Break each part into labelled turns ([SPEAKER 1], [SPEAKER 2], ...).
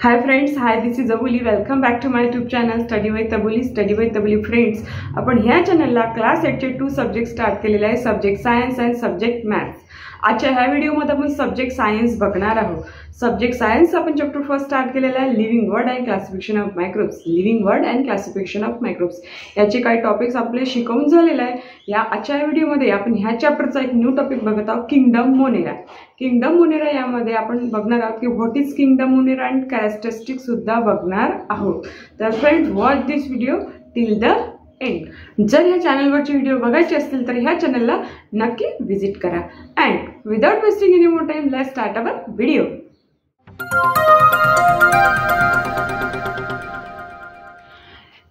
[SPEAKER 1] Hi friends, this is Abuli. Welcome back to my YouTube channel Study with Abuli. Study with Abuli friends. आपण ह्या चॅनलला class 8 चे 2 subject start केलेले आहे, subject science आणि subject maths. आजच्या ह्या व्हिडिओमध्ये आपण सब्जेक्ट सायन्स बघणार आहोत. सब्जेक्ट सायन्स आपण चॅप्टर 1 स्टार्ट केलेला आहे, living word and classification of microbes. Living word and classification of microbes याचे काही टॉपिक्स आपले शिकवून झालेले आहे. या आजच्या व्हिडिओमध्ये आपण ह्या चॅप्टरचा एक न्यू टॉपिक बघत आहोत, किंगडम मोनेरा. किंगडम मोनेरा यामध्ये आपण बघणार आहोत की what is kingdom Monera and characteristic सुद्धा बघणार आहोत. तर friends, watch this video till the end. जर ह्या चॅनलवरचे व्हिडिओ बघायचे असतील तर ह्या चॅनलला नक्की विजिट करा. And without wasting any more time, let's start our video.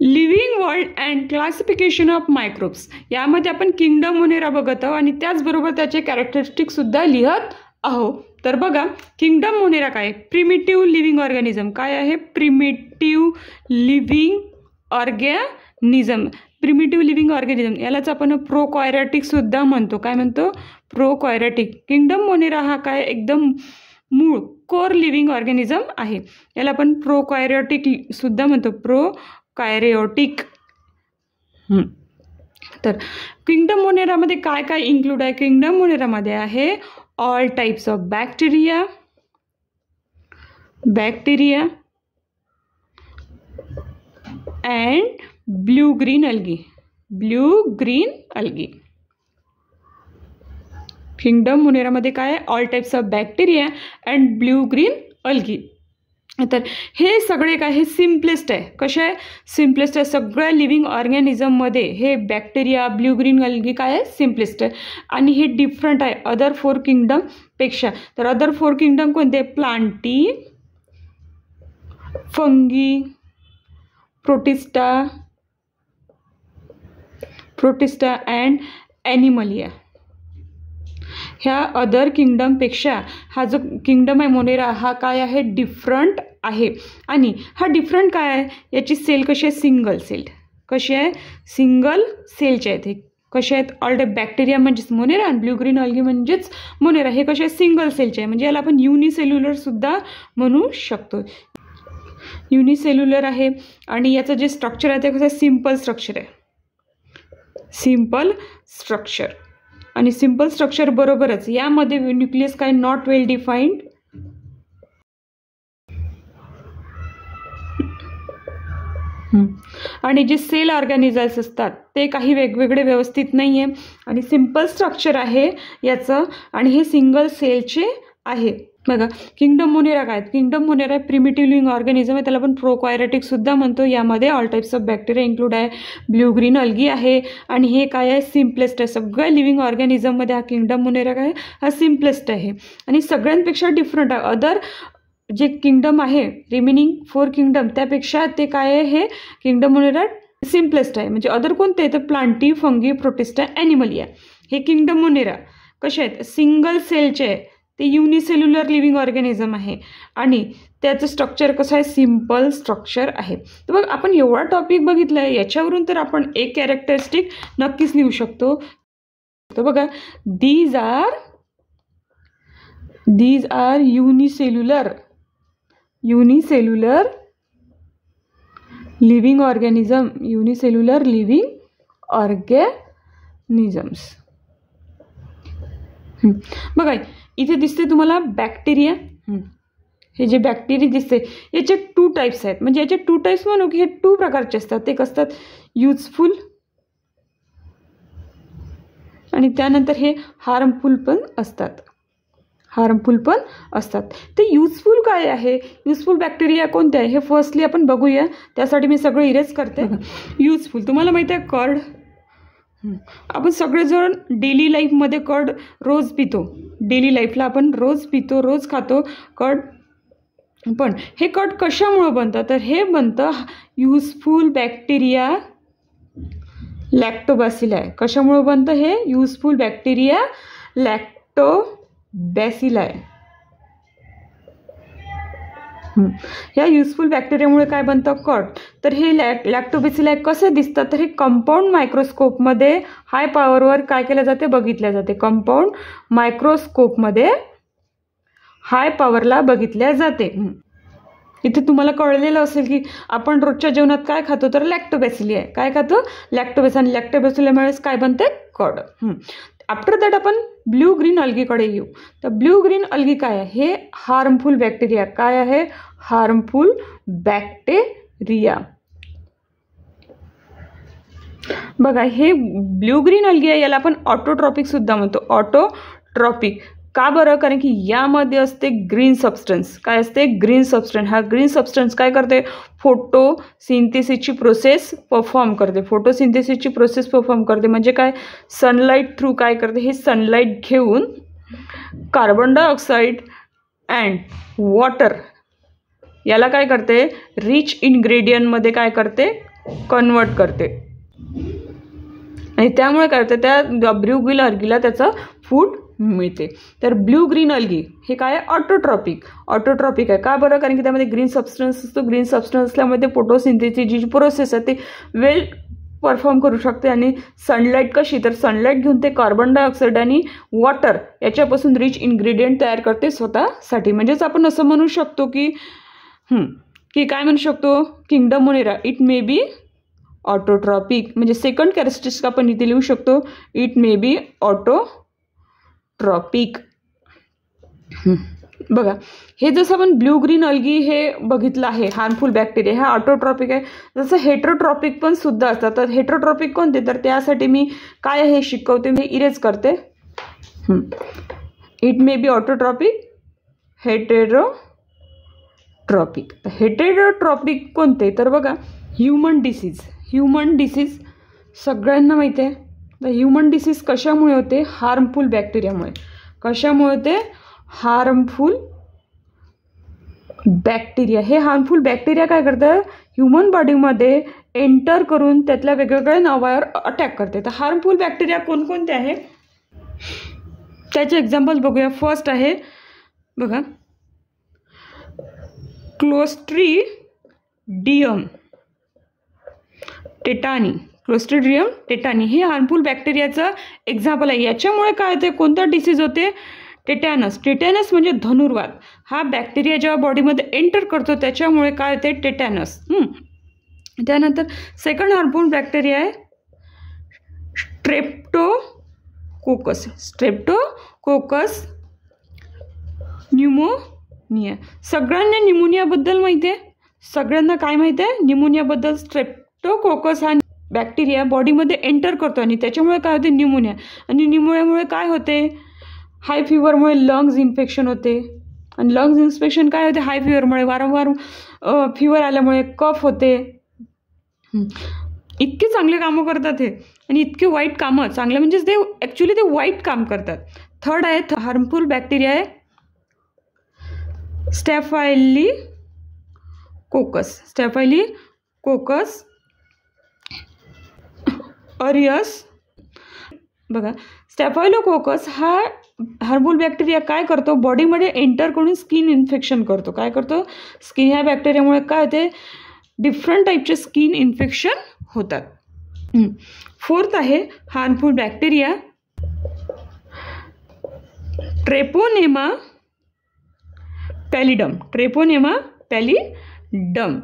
[SPEAKER 1] Living world and classification of microbes यामध्ये आपण किंगडम मोनेरा बघत आहोत आणि त्याचबरोबर त्याचे कॅरेक्टरिस्टिक सुद्धा लिहत आहोत. तर बघा, किंगडम मोनेरा काय? Primitive living organism. काय आहे? Primitive living organism. Primitive living organism यालाच आपण प्रोकॅरियोटिक सुद्धा म्हणतो. काय म्हणतो? प्रोकॅरियोटिक. किंगडम मोनेरा हा काय एकदम मूळ कोर लिव्हिंग ऑर्गॅनिझम आहे. याला आपण प्रोकॅरियोटिक सुद्धा म्हणतो, प्रोकॅरियोटिक. तर किंगडम मोनेरामध्ये काय काय इन्क्लूड आहे? किंगडम मोनेरामध्ये आहे all types of bacteria and blue green algae. Kingdom मोनेरामध्ये काय आहे? All types of bacteria and blue green algae. तर हे सगळे काय? हे सिम्पलेस्ट आहे. कसे आहे? सिम्पलेस्ट आहे. सगळ्या लिव्हिंग ऑर्गॅनिझममध्ये हे बॅक्टेरिया, ब्ल्यू ग्रीन अल्गी काय आहे? सिम्पलेस्ट आहे. आणि हे डिफरंट आहे अदर 4 किंगडमपेक्षा. तर अदर 4 किंगडम कोणते? Plantae, fungi, protista and animalia. ह्या अदर किंगडमपेक्षा हा जो किंगडम आहे मोनेरा हा काय आहे? डिफरंट आहे. आणि हा डिफरंट काय आहे? याची सेल कशी आहे? Single celled. कशी आहे? सिंगल सेलचे आहेत. हे कसे आहेत? ऑल टाइप बॅक्टेरिया म्हणजेच मोनेरा आणि ब्ल्यू ग्रीन अल्गी म्हणजेच मोनेरा. हे कसे आहे? सिंगल सेलचे आहे. म्हणजे याला आपण युनिसेल्युलर सुद्धा म्हणू शकतो. युनिसेल्युलर आहे. आणि याचं जे स्ट्रक्चर आहे ते कसं आहे? सिम्पल स्ट्रक्चर आहे. Simple structure. आणि सिम्पल स्ट्रक्चर बरोबरच यामध्ये न्यूक्लियस काय? Not well defined. आणि जे सेल ऑर्गॅनिझम्स असतात ते काही वेगवेगळे व्यवस्थित नाही आहे. आणि सिम्पल स्ट्रक्चर आहे याचं आणि हे सिंगल सेलचे आहे. बघा, किंगडम मोनेरा काय? Kingdom Monera primitive living organism आहे. त्याला आपण प्रोकॅरियोटिक सुद्धा म्हणतो. यामध्ये all types of bacteria include आहे, ब्ल्यू ग्रीन अल्गी आहे. आणि हे काय आहे? सिम्पलेस्ट आहे. सगळ्या लिव्हिंग ऑर्गॅनिझममध्ये हा किंगडम मोनेरा काय? हा सिम्पलेस्ट आहे आणि सगळ्यांपेक्षा डिफरंट आहे. अदर जे किंगडम आहे, रिमेनिंग 4 किंगडम, त्यापेक्षा ते काय आहे? हे किंगडम मोनेरा सिम्पलेस्ट आहे. म्हणजे अदर कोणते? तर प्लांटी, फंगी, प्रोटिस्टा, ॲनिमलिया. हे किंगडम मोनेरा कसे आहेत? सिंगल सेलचे आहे. ते युनिसेल्युलर लिव्हिंग ऑर्गॅनिझम आहे आणि त्याचं स्ट्रक्चर कसं आहे? सिम्पल स्ट्रक्चर आहे. तर बघ, आपण एवढा टॉपिक बघितला आहे, याच्यावरून तर आपण एक कॅरेक्टरिस्टिक नक्कीच लिहू शकतो. तर बघा, these are unicellular living organisms. बघा, इथे दिसते तुम्हाला बॅक्टेरिया. हे जे बॅक्टेरिया दिसते याचे 2 टाईप्स आहेत. म्हणजे याचे 2 टाईप्स म्हणू की हे 2 प्रकारचे असतात. ते कसतात? युजफुल आणि त्यानंतर हे हार्मफुल पण असतात. ते युजफुल काय आहे? युजफुल बॅक्टेरिया कोणते आहे हे फर्स्टली आपण बघूया. त्यासाठी मी सगळं इरेज करते. युजफुल तुम्हाला माहिती आहे कर्ड. आपण सगळेजण डेली लाईफमध्ये कर्ड रोज पितो. डेली लाईफला आपण रोज पितो, रोज खातो कर्ड. पण हे कर्ड कशामुळं बनतं? तर हे बनतं युजफुल बॅक्टेरिया लॅक्टोबॅसिलाई. कशामुळं बनतं हे? Useful bacteria lactobacilli. ह्या युजफुल बॅक्टेरियामुळे काय बनतं? कर्ड. तर हे लॅक्टोबॅसिलाई कसे दिसतात? तर हे कंपाऊंड मायक्रोस्कोपमध्ये हाय पॉवरवर काय केलं जाते? बघितल्या जाते. कंपाऊंड मायक्रोस्कोपमध्ये हाय पॉवरला बघितल्या जाते. इथे तुम्हाला कळलेलं असेल की आपण रोजच्या जेवणात काय खातो, तर लॅक्टोबॅसिली आहे. काय खातो? लॅक्टोबॅसिली. आणि लॅक्टोबॅसिलीमुळेच काय बनते? कर्ड. आफ्टर दॅट आपण ब्ल्यू ग्रीन अल्गीकडे येऊ. तर ब्ल्यू ग्रीन अल्गी काय आहे? हे हार्मफुल बॅक्टेरिया. काय आहे? Harmful bacteria. बघा, हे ब्ल्यू ग्रीन अल्गी आहे, याला आपण ऑटोट्रॉपिक सुद्धा म्हणतो. ऑटोट्रॉपिक का बरं? कारण की यामध्ये असते ग्रीन सबस्टन्स. काय असते? Green substance. हा ग्रीन सबस्टन्स काय करते? फोटोसिंथेसिसची प्रोसेस परफॉर्म करते. फोटोसिंथेसिसची प्रोसेस परफॉर्म करते म्हणजे काय? सनलाईट थ्रू काय करते? हे सनलाईट घेऊन कार्बन डायऑक्साईड अँड वॉटर याला काय करते? रिच इन्ग्रेडियंटमध्ये काय करते? कन्वर्ट करते. आणि त्यामुळे काय होतं? त्या ब्ल्यू ग्रीन अल्गीला त्याचं फूड मिळते. तर ब्ल्यू ग्रीन अल्गी हे काय आहे? ऑटोट्रॉपिक. ऑटोट्रॉपिक आहे. का बरं? कारण की त्यामध्ये ग्रीन सबस्टन्स असतो. ग्रीन सबस्टन्स असल्यामुळे ते फोटोसिंथेसिसची जी प्रोसेस आहे ती वेल परफॉर्म करू शकते. आणि सनलाईट कशी? तर सनलाईट घेऊन ते कार्बन डायऑक्साईड आणि वॉटर याच्यापासून रिच इन्ग्रेडियंट तयार करते स्वतःसाठी. म्हणजेच आपण असं म्हणू शकतो की काय म्हणू शकतो? Kingdom Monera it may be autotrophic. म्हणजे सेकंड कॅरेक्टरिस्टिक आपण इथे लिहू शकतो, इट मे बी ऑटोट्रॉपिक. बघा, हे जसं आपण ब्ल्यू ग्रीन अल्गी हे बघितलं आहे हार्मफुल बॅक्टेरिया, हा ऑटोट्रॉपिक आहे. जसं हेट्रोट्रॉपिक पण सुद्धा असतात. तर हेट्रोट्रॉपिक कोणते? तर त्यासाठी मी काय हे शिकवते, मी इरेज करते. It may be autotrophic, heterotrophic. Heterotrophic कोणते? तर बघा, ह्युमन डिसीज. ह्युमन डिसीज सगळ्यांना माहिती आहे. तर ह्युमन डिसीज कशामुळे होते? हार्मफुल बॅक्टेरियामुळे. कशामुळे होते? Harmful bacteria. हे हार्मफुल बॅक्टेरिया काय करतं? ह्युमन बॉडीमध्ये एंटर करून त्यातल्या वेगवेगळ्या अवयवावर अटॅक करते. तर हार्मफुल बॅक्टेरिया कोणकोणते आहे त्याचे एक्झाम्पल बघूया. फर्स्ट आहे बघा, क्लोस्ट्रीडियम टेटानी. क्लोस्ट्रीडियम टेटानी हे हार्मफुल बॅक्टेरियाचं एक्झाम्पल आहे. याच्यामुळे काय होते? कोणता डिसीज होते? टेटॅनस. टेटॅनस म्हणजे धनुर्वात. हा बॅक्टेरिया जेव्हा बॉडीमध्ये एंटर करतो त्याच्यामुळे काय होते? टेटॅनस. त्यानंतर सेकंड हार्मफुल बॅक्टेरिया आहे स्ट्रेप्टोकोकस. Streptococcus pneumonia. सगळ्यांना न्यूमोनियाबद्दल माहिती आहे. सगळ्यांना काय माहिती आहे? न्यूमोनियाबद्दल. स्ट्रेप्टोकोकस हा बॅक्टेरिया बॉडीमध्ये एंटर करतो आणि त्याच्यामुळे काय होते? न्यूमोनिया. आणि न्यूमोनियामुळे काय होते? हाय फिवरमुळे लंग्स इन्फेक्शन होते. आणि लंग्स इन्फेक्शन काय होते? हाय फिवरमुळे. वारंवार फिवर आल्यामुळे कफ होते. इतके चांगले कामं करतात हे, आणि इतके वाईट कामं. चांगले म्हणजेच ते ॲक्च्युली ते वाईट काम करतात. थर्ड आहे हार्मफुल बॅक्टेरिया आहे स्टॅफायलोकोकस. स्टॅफायलोकोकस ऑरियस. बघा, स्टॅफायलोकोकस हा हार्मफुल बॅक्टेरिया काय करतो? बॉडीमध्ये एंटर करून स्किन इन्फेक्शन करतो. काय करतो? स्किन. ह्या बॅक्टेरियामुळे काय होते? डिफरंट टाईपचे स्किन इन्फेक्शन होतात. फोर्थ आहे हार्मफुल बॅक्टेरिया ट्रेपोनेमा पॅलिडम. ट्रेपोनेमा पॅलिडम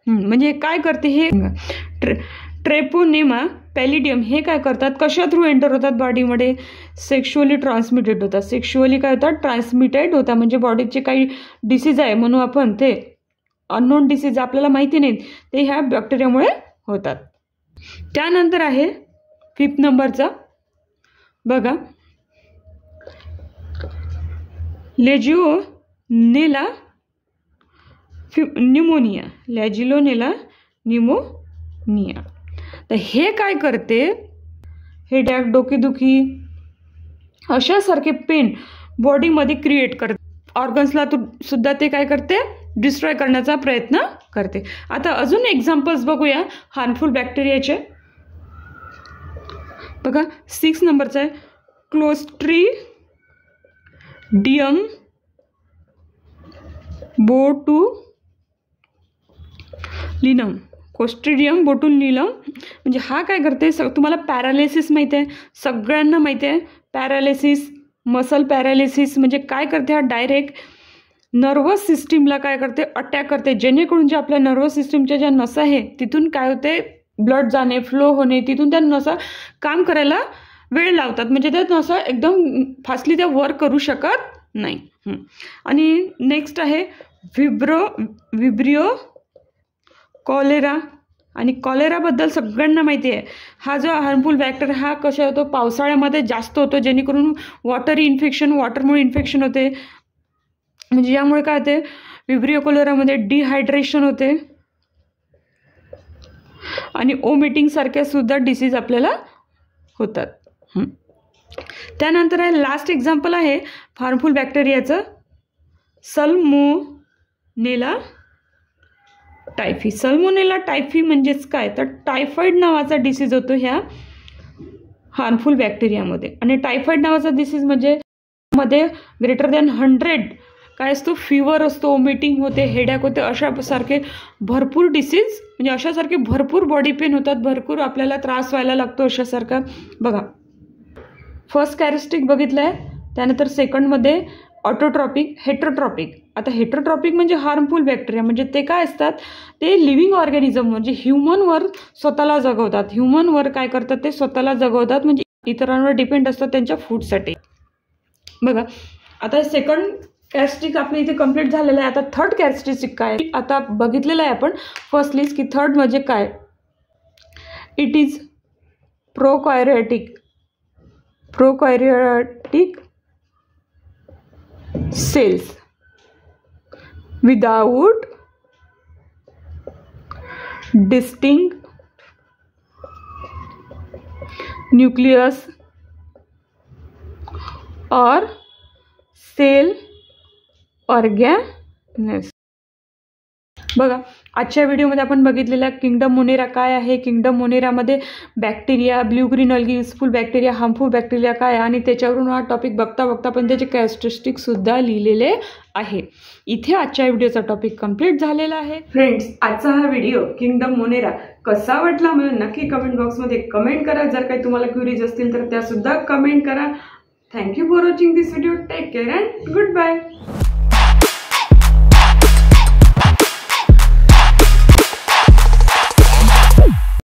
[SPEAKER 1] म्हणजे काय करते? हे ट्रेपोनेमा पॅलिडियम हे काय करतात? कशा थ्रू एंटर होतात बॉडीमध्ये? सेक्शुअली ट्रान्समिटेड होतात. सेक्शुअली काय होतात? ट्रान्समिटेड होतात. म्हणजे बॉडीचे काही डिसीज आहे म्हणून आपण ते अननोन डिसीज आपल्याला माहिती नाहीत ते ह्या बॅक्टेरियामुळे होतात. त्यानंतर आहे फिफ्थ नंबरचा बघा, लेजिओनेला न्यूमोनिया. लॅजिओनेला न्यूमोनिया. तर हे काय करते? हेडॅक, डोकेदुखी अशासारखे पेन बॉडीमध्ये क्रिएट करते. ऑर्गन्सला सुद्धा ते काय करते? डिस्ट्रॉय करण्याचा प्रयत्न करते. आता अजून एक्झाम्पल्स बघूया हार्मफुल बॅक्टेरियाचे. बघा, 6 नंबरचा आहे क्लोस्ट्रीडियम बोटुलिनम. क्लोस्ट्रीडियम बोटुलिनम म्हणजे हा काय करते? तुम्हाला पॅरालिसिस माहिती आहे, सगळ्यांना माहिती आहे. पॅरालिसिस, मसल पॅरालिसिस म्हणजे काय करते? हा डायरेक्ट नर्वस सिस्टीमला काय करते, अटॅक करते, जेणेकरून जे आपल्या नर्वस सिस्टीमच्या ज्या नसा आहे तिथून काय होते, ब्लड जाणे, फ्लो होणे, तिथून त्या नसा काम करायला वेळ लावतात, म्हणजे त्या नसा एकदम फास्टली त्या वर्क करू शकत नाही. आणि नेक्स्ट आहे विब्रिओ कॉलेरा. आणि कॉलेराबद्दल सगळ्यांना माहिती आहे, हा जो हार्मफुल बॅक्टर हा कशा होतो, पावसाळ्यामध्ये जास्त होतो, जेणेकरून वॉटरी इन्फेक्शन, वॉटरमुळे इन्फेक्शन होते, म्हणजे यामुळे काय होते, विब्रिओ कॉलेरामध्ये डिहायड्रेशन होते आणि ओमिटिंग सारख्या सुद्धा डिसीज आपल्याला होतात. त्यानंतर आहे लास्ट एक्झाम्पल आहे harmful बॅक्टेरियाचं, Salmonella typhi. Salmonella typhi म्हणजेच काय, तर टायफॉईड नावाचा डिसीज होतो ह्या हार्मफुल बॅक्टेरियामध्ये. आणि टायफॉईड नावाचा डिसीज म्हणजे मध्ये ग्रेटर दॅन 100 काय असतो, फिवर असतो, ओमिटिंग होते, हेडॅक होते, अशासारखे भरपूर डिसीज, म्हणजे अशासारखे भरपूर बॉडी पेन होतात, भरपूर आपल्याला त्रास व्हायला लागतो अशासारखा. बघा, फर्स्ट कॅरेक्टरिस्टिक बघितलं आहे. त्यानंतर सेकंडमध्ये ऑटोट्रॉपिक, हेट्रोट्रॉपिक. आता हेट्रोट्रॉपिक म्हणजे हार्मफुल बॅक्टेरिया, म्हणजे ते काय असतात, ते लिव्हिंग ऑर्गॅनिझम, म्हणजे ह्युमनवर स्वतःला जगवतात, ह्युमनवर काय करतात, ते स्वतःला जगवतात, म्हणजे इतरांवर डिपेंड असतात त्यांच्या फूडसाठी. बघा, आता सेकंड कॅरेक्टरिस्टिक आपल्या इथे कंप्लीट झालेलं आहे. आता थर्ड कॅरेक्टरिस्टिक काय आता बघितलेलं आहे आपण फर्स्टलीच, की थर्ड म्हणजे काय, it is prokaryotic cells without distinct nucleus or cell organelles. बघा, आजच्या व्हिडिओमध्ये आपण बघितलेला किंगडम मोनेरा काय आहे, किंगडम मोनेरामध्ये bacteria, blue green algae, useful bacteria, harmful bacteria काय आहे, आणि त्याच्यावरून हा टॉपिक बघता बघता पण त्याचे कॅरेक्टरिस्टिक्ससुद्धा लिहिलेले आहे. इथे आजच्या व्हिडिओचा टॉपिक कंप्लीट झालेला आहे. फ्रेंड्स, आजचा हा व्हिडिओ किंगडम मोनेरा कसा वाटला मला नक्की कमेंट बॉक्समध्ये कमेंट करा. जर काही तुम्हाला क्वेरीज असतील तर त्यासुद्धा कमेंट करा. Thank you for watching this video. Take care and good bye.